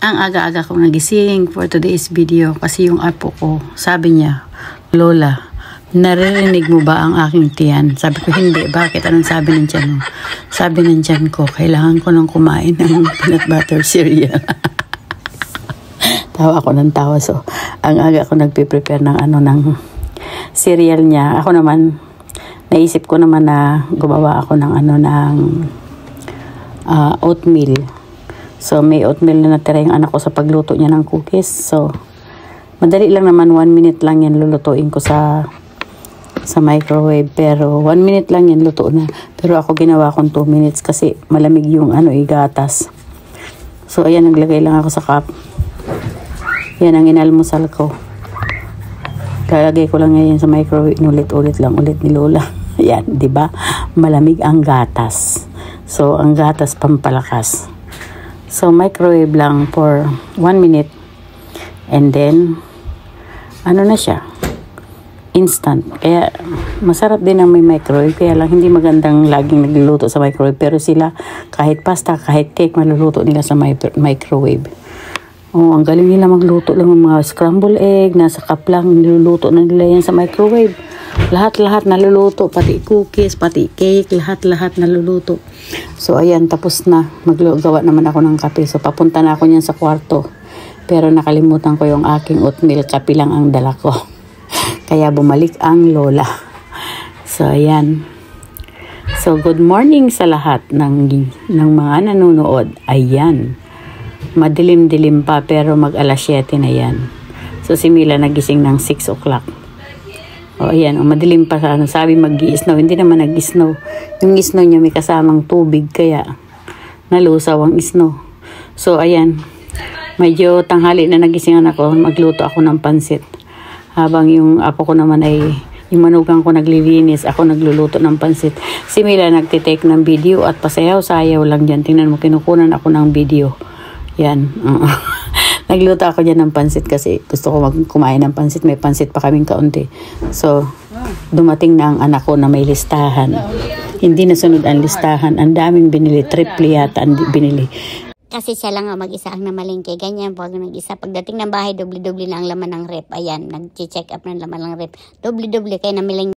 Ang aga-aga kong nagising for today's video kasi yung apo ko, sabi niya, Lola, naririnig mo ba ang aking tiyan? Sabi ko, hindi. Bakit? Anong sabi ng tiyan mo? Sabi ng tiyan ko, kailangan ko nang kumain ng peanut butter cereal. Tawa ako ng tawa. So, ang aga ko nagpe-prepare ng ng cereal niya. Ako naman, naisip ko naman na gumawa ako ng oatmeal. So, may oatmeal na natira yung anak ko sa pagluto niya ng cookies. So, madali lang naman, 1 minute lang yan lulutuin ko sa microwave. Pero, 1 minute lang yan luto na. Pero ako ginawa kong 2 minutes kasi malamig yung gatas. So, ayan, naglagay lang ako sa cup. Yan ang inalmusal ko. Lalagay ko lang ngayon sa microwave. Ulit-ulit lang ulit ni Lola. Yan, di ba? Malamig ang gatas. So, ang gatas pampalakas. So, microwave lang for 1 minute. And then, na siya? Instant. Kaya, masarap din ang may microwave. Kaya lang, hindi magandang laging nagluluto sa microwave. Pero sila, kahit pasta, kahit cake, maluluto nila sa microwave. Oh, ang galing nila magluto lang ng mga scramble egg. Nasa cup lang, niluluto na nila yan sa microwave. Lahat-lahat naluluto, pati cookies, pati cake, lahat-lahat naluluto. So, ayan, tapos na. Maggawa naman ako ng kape. So, papunta na ako niyan sa kwarto. Pero nakalimutan ko yung aking oatmeal. Kape lang ang dala ko. Kaya bumalik ang Lola. So, ayan. So, good morning sa lahat ng mga nanonood. Ayan. Madilim-dilim pa, pero mag-alas 7 na yan. So, si Mila nagising ng 6 o'clock. O, ayan, madilim pa sa sabi mag-i-snow. Hindi naman nag-snow. Yung snow niya may kasamang tubig, kaya nalusaw ang snow. So, ayan, medyo tanghali na nagising ako. Magluto ako ng pansit. Habang yung apo ko naman ay, yung manugang ko naglilinis, ako nagluluto ng pansit. Si Mila nagtitake ng video at pasayaw-sayaw lang dyan. Tingnan mo, kinukunan ako ng video. Yan. Nagluto ako dyan ng pansit kasi gusto ko kumain ng pansit. May pansit pa kaming kaunti. So, dumating na ang anak ko na may listahan. Hindi nasunod ang listahan. Ang daming binili. Triple yata ang binili. Kasi siya lang ang mag-isa ang namalingke. Ganyan pag nag-isa. Pagdating ng bahay, doble-doble na ang laman ng rep. Ayan, nag-check up ng laman ng rep. Doble-doble kaya namiling